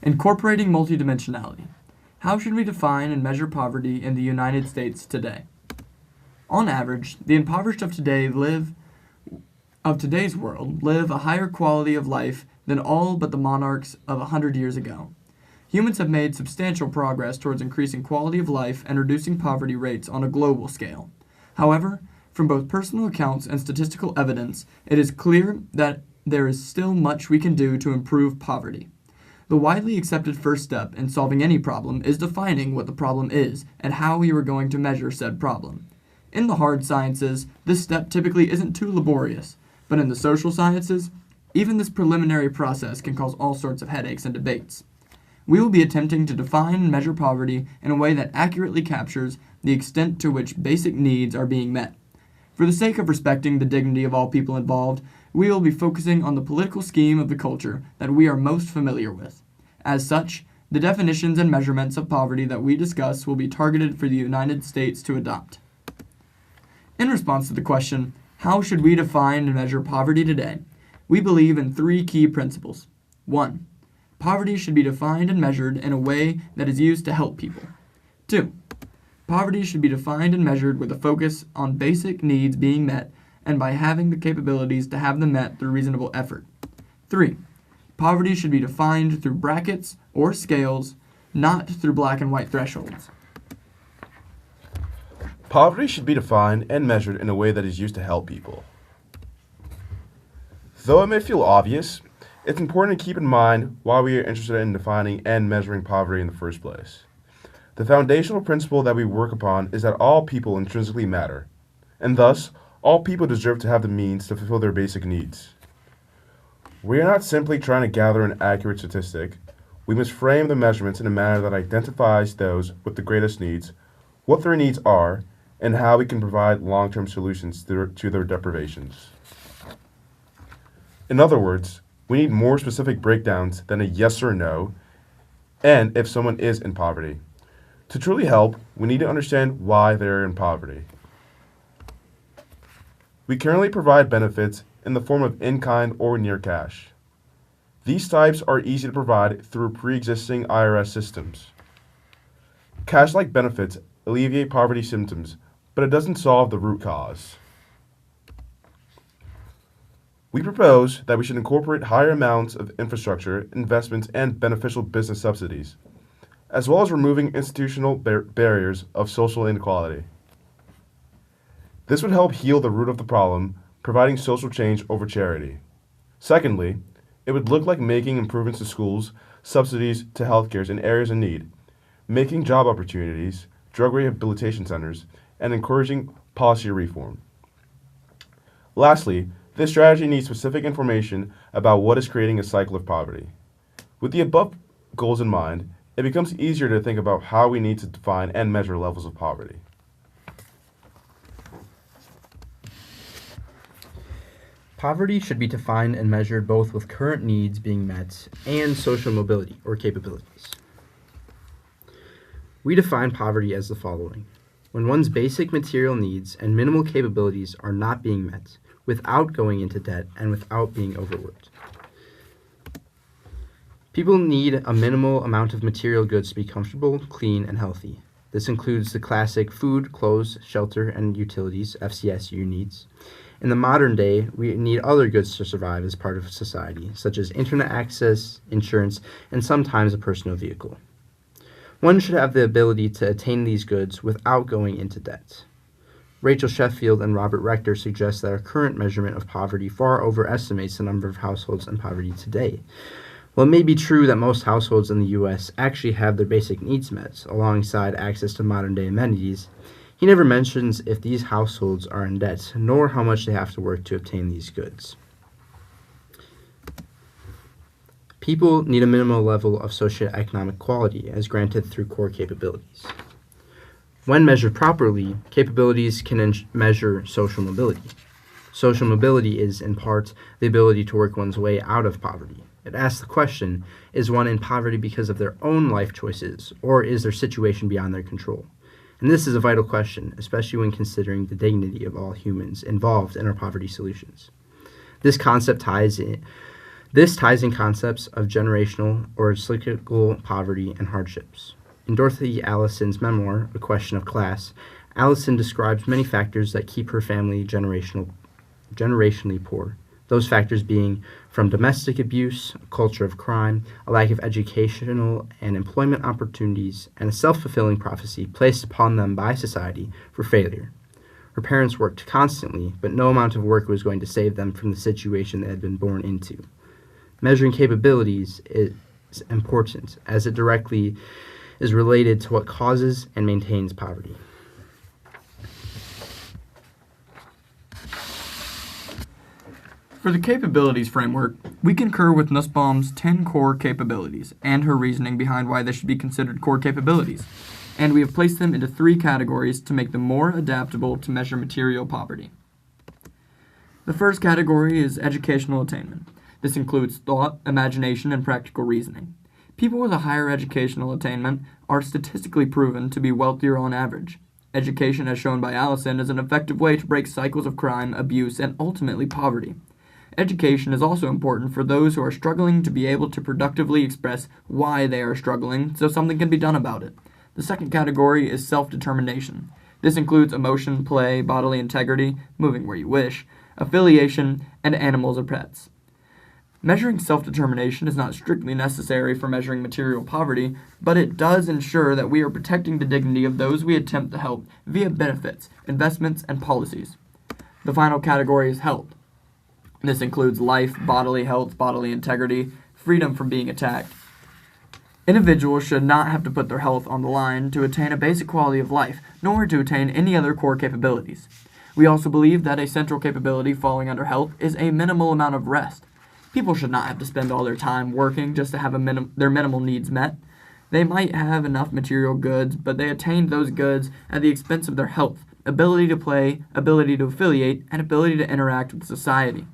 Incorporating multidimensionality. How should we define and measure poverty in the United States today? On average, the impoverished of today's world live a higher quality of life than all but the monarchs of 100 years ago. Humans have made substantial progress towards increasing quality of life and reducing poverty rates on a global scale. However, from both personal accounts and statistical evidence, it is clear that there is still much we can do to improve poverty. The widely accepted first step in solving any problem is defining what the problem is and how you are going to measure said problem. In the hard sciences, this step typically isn't too laborious, but in the social sciences, even this preliminary process can cause all sorts of headaches and debates. We will be attempting to define and measure poverty in a way that accurately captures the extent to which basic needs are being met. For the sake of respecting the dignity of all people involved, we will be focusing on the political scheme of the culture that we are most familiar with. As such, the definitions and measurements of poverty that we discuss will be targeted for the United States to adopt. In response to the question, how should we define and measure poverty today? We believe in three key principles. 1. Poverty should be defined and measured in a way that is used to help people. 2. Poverty should be defined and measured with a focus on basic needs being met and by having the capabilities to have them met through reasonable effort. 3. Poverty should be defined through brackets or scales, not through black and white thresholds. Poverty should be defined and measured in a way that is used to help people. Though it may feel obvious, it's important to keep in mind why we are interested in defining and measuring poverty in the first place. The foundational principle that we work upon is that all people intrinsically matter, and thus, all people deserve to have the means to fulfill their basic needs. We are not simply trying to gather an accurate statistic. We must frame the measurements in a manner that identifies those with the greatest needs, what their needs are, and how we can provide long-term solutions to their deprivations. In other words, we need more specific breakdowns than a yes or no, and if someone is in poverty. To truly help, we need to understand why they're in poverty. We currently provide benefits in the form of in-kind or near cash. These types are easy to provide through pre-existing IRS systems. Cash-like benefits alleviate poverty symptoms, but it doesn't solve the root cause. We propose that we should incorporate higher amounts of infrastructure, investments, and beneficial business subsidies, as well as removing institutional barriers of social inequality. This would help heal the root of the problem, providing social change over charity. Secondly, it would look like making improvements to schools, subsidies to healthcare in areas in need, making job opportunities, drug rehabilitation centers, and encouraging policy reform. Lastly, this strategy needs specific information about what is creating a cycle of poverty. With the above goals in mind, it becomes easier to think about how we need to define and measure levels of poverty. Poverty should be defined and measured both with current needs being met and social mobility or capabilities. We define poverty as the following: when one's basic material needs and minimal capabilities are not being met without going into debt and without being overworked. People need a minimal amount of material goods to be comfortable, clean, and healthy. This includes the classic food, clothes, shelter, and utilities, FCSU needs. In the modern day, we need other goods to survive as part of society, such as internet access, insurance, and sometimes a personal vehicle. One should have the ability to attain these goods without going into debt. Rachel Sheffield and Robert Rector suggest that our current measurement of poverty far overestimates the number of households in poverty today. While it may be true that most households in the U.S. actually have their basic needs met, alongside access to modern-day amenities, he never mentions if these households are in debt, nor how much they have to work to obtain these goods. People need a minimal level of socioeconomic quality as granted through core capabilities. When measured properly, capabilities can measure social mobility. Social mobility is, in part, the ability to work one's way out of poverty. It asks the question, is one in poverty because of their own life choices, or is their situation beyond their control? And this is a vital question, especially when considering the dignity of all humans involved in our poverty solutions. This concept ties This ties in concepts of generational or cyclical poverty and hardships. In Dorothy Allison's memoir, A Question of Class, Allison describes many factors that keep her family generationally poor. Those factors being from domestic abuse, a culture of crime, a lack of educational and employment opportunities, and a self-fulfilling prophecy placed upon them by society for failure. Her parents worked constantly, but no amount of work was going to save them from the situation they had been born into. Measuring capabilities is important, as it directly is related to what causes and maintains poverty. For the capabilities framework, we concur with Nussbaum's 10 core capabilities and her reasoning behind why they should be considered core capabilities, and we have placed them into 3 categories to make them more adaptable to measure material poverty. The first category is educational attainment. This includes thought, imagination, and practical reasoning. People with a higher educational attainment are statistically proven to be wealthier on average. Education, as shown by Allison, is an effective way to break cycles of crime, abuse, and ultimately poverty. Education is also important for those who are struggling to be able to productively express why they are struggling so something can be done about it. The second category is self-determination. This includes emotion, play, bodily integrity, moving where you wish, affiliation, and animals or pets. Measuring self-determination is not strictly necessary for measuring material poverty, but it does ensure that we are protecting the dignity of those we attempt to help via benefits, investments, and policies. The final category is health. This includes life, bodily health, bodily integrity, freedom from being attacked. Individuals should not have to put their health on the line to attain a basic quality of life, nor to attain any other core capabilities. We also believe that a central capability falling under health is a minimal amount of rest. People should not have to spend all their time working just to have their minimal needs met. They might have enough material goods, but they attained those goods at the expense of their health, ability to play, ability to affiliate, and ability to interact with society.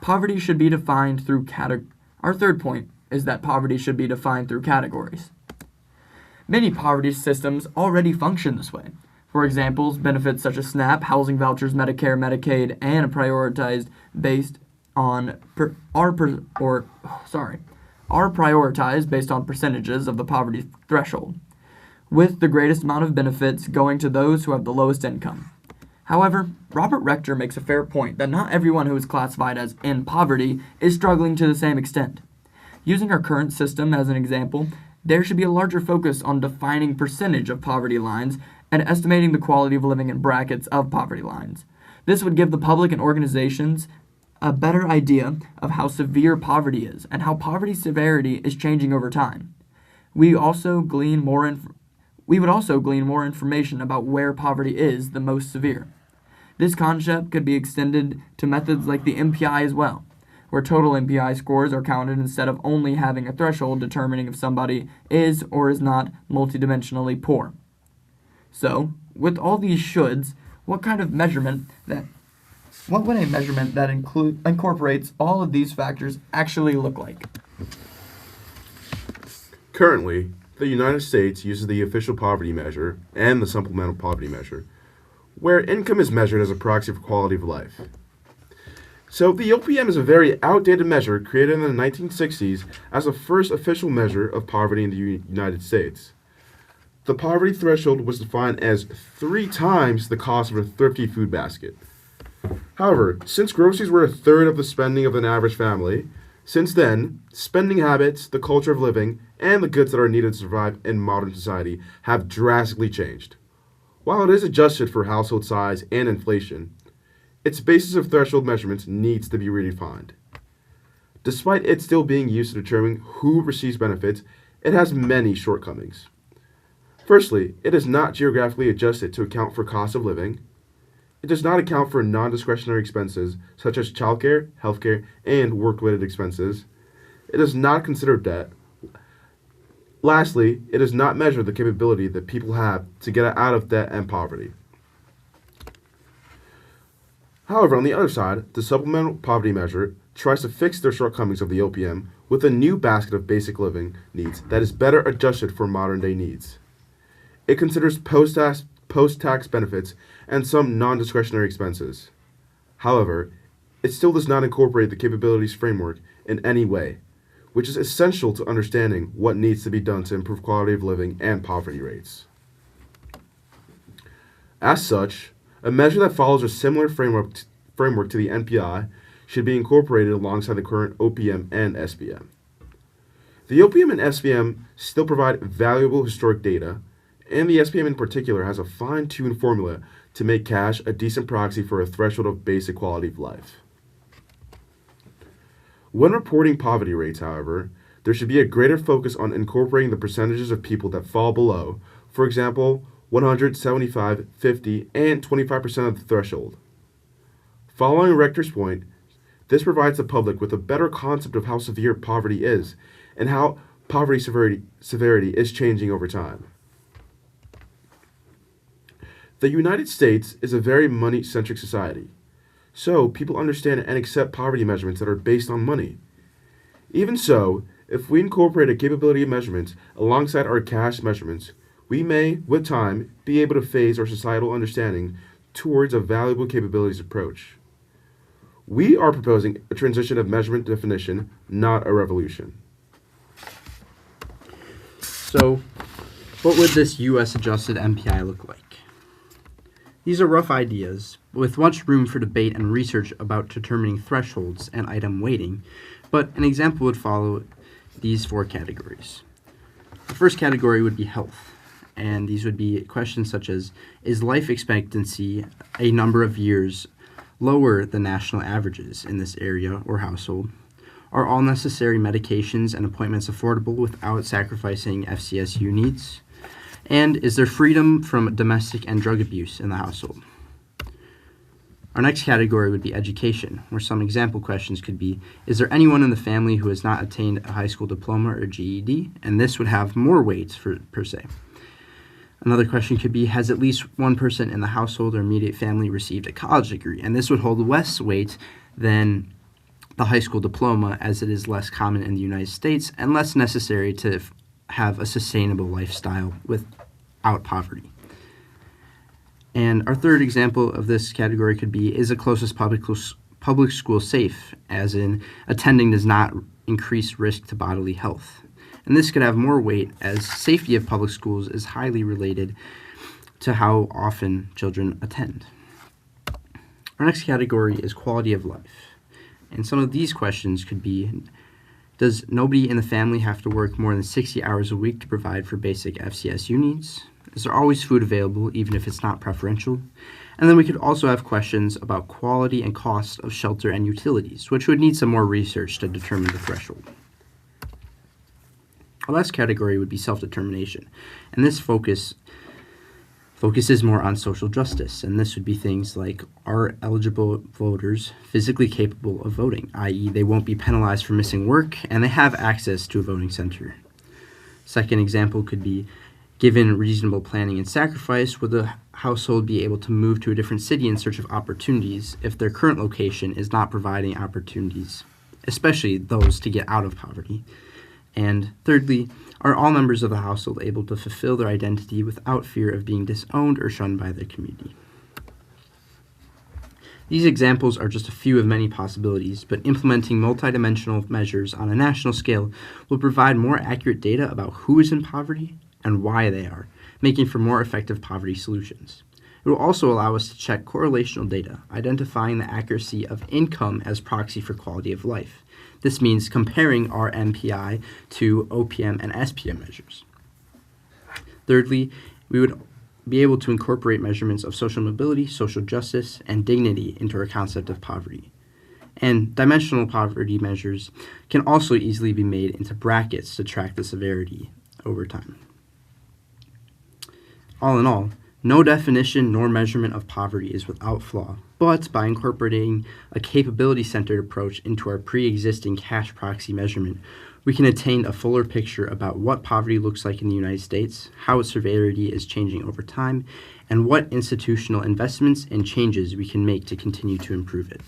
Poverty should be defined through Our third point is that poverty should be defined through categories. Many poverty systems already function this way. For example, benefits such as SNAP, housing vouchers, Medicare, Medicaid, and prioritized based on are prioritized based on percentages of the poverty threshold, with the greatest amount of benefits going to those who have the lowest income. However, Robert Rector makes a fair point that not everyone who is classified as in poverty is struggling to the same extent. Using our current system as an example, there should be a larger focus on defining percentage of poverty lines and estimating the quality of living in brackets of poverty lines. This would give the public and organizations a better idea of how severe poverty is and how poverty severity is changing over time. We would also glean more information about where poverty is the most severe. This concept could be extended to methods like the MPI as well, where total MPI scores are counted instead of only having a threshold determining if somebody is or is not multidimensionally poor. So, with all these shoulds, what would a measurement that incorporates all of these factors actually look like? Currently, the United States uses the official poverty measure and the supplemental poverty measure, where income is measured as a proxy for quality of life. So the OPM is a very outdated measure created in the 1960s as the first official measure of poverty in the United States. The poverty threshold was defined as 3 times the cost of a thrifty food basket. However, since groceries were a third of the spending of an average family, since then, spending habits, the culture of living, and the goods that are needed to survive in modern society have drastically changed. While it is adjusted for household size and inflation, its basis of threshold measurements needs to be redefined. Despite it still being used to determine who receives benefits, it has many shortcomings. Firstly, it is not geographically adjusted to account for cost of living. It does not account for non-discretionary expenses such as childcare, healthcare, and work-related expenses. It does not consider debt. Lastly, it does not measure the capability that people have to get out of debt and poverty. However, on the other side, the supplemental poverty measure tries to fix the shortcomings of the OPM with a new basket of basic living needs that is better adjusted for modern-day needs. It considers post-tax benefits and some non-discretionary expenses. However, it still does not incorporate the capabilities framework in any way, which is essential to understanding what needs to be done to improve quality of living and poverty rates. As such, a measure that follows a similar framework to the NPI should be incorporated alongside the current OPM and SPM. The OPM and SPM still provide valuable historic data, and the SPM in particular has a fine-tuned formula to make cash a decent proxy for a threshold of basic quality of life. When reporting poverty rates, however, there should be a greater focus on incorporating the percentages of people that fall below, for example, 100, 75, 50, and 25% of the threshold. Following Rector's point, this provides the public with a better concept of how severe poverty is and how poverty severity is changing over time. The United States is a very money-centric society, so people understand and accept poverty measurements that are based on money. Even so, if we incorporate a capability of measurements alongside our cash measurements, we may, with time, be able to phase our societal understanding towards a valuable capabilities approach. We are proposing a transition of measurement definition, not a revolution. So, what would this U.S. adjusted MPI look like? These are rough ideas, with much room for debate and research about determining thresholds and item weighting, but an example would follow these 4 categories. The first category would be health, and these would be questions such as, is life expectancy a number of years lower than national averages in this area or household? Are all necessary medications and appointments affordable without sacrificing FCSU needs? And is there freedom from domestic and drug abuse in the household? Our next category would be education, where some example questions could be, is there anyone in the family who has not attained a high school diploma or GED? And this would have more weight per se. Another question could be, has at least one person in the household or immediate family received a college degree? And this would hold less weight than the high school diploma, as it is less common in the United States and less necessary to have a sustainable lifestyle without poverty. And our third example of this category could be, is the closest public school safe, as in attending does not increase risk to bodily health. And this could have more weight, as safety of public schools is highly related to how often children attend. Our next category is quality of life. And some of these questions could be, does nobody in the family have to work more than 60 hours a week to provide for basic FCSU needs? Is there always food available, even if it's not preferential? And then we could also have questions about quality and cost of shelter and utilities, which would need some more research to determine the threshold. Our last category would be self-determination, and this focuses more on social justice, and this would be things like, are eligible voters physically capable of voting, i.e. they won't be penalized for missing work, and they have access to a voting center. Second example could be, given reasonable planning and sacrifice, would the household be able to move to a different city in search of opportunities if their current location is not providing opportunities, especially those to get out of poverty? And thirdly, are all members of the household able to fulfill their identity without fear of being disowned or shunned by their community? These examples are just a few of many possibilities, but implementing multidimensional measures on a national scale will provide more accurate data about who is in poverty and why they are, making for more effective poverty solutions. It will also allow us to check correlational data, identifying the accuracy of income as proxy for quality of life. This means comparing our MPI to OPM and SPM measures. Thirdly, we would be able to incorporate measurements of social mobility, social justice, and dignity into our concept of poverty. And dimensional poverty measures can also easily be made into brackets to track the severity over time. All in all, no definition nor measurement of poverty is without flaw, but by incorporating a capability-centered approach into our pre-existing cash proxy measurement, we can attain a fuller picture about what poverty looks like in the United States, how its severity is changing over time, and what institutional investments and changes we can make to continue to improve it.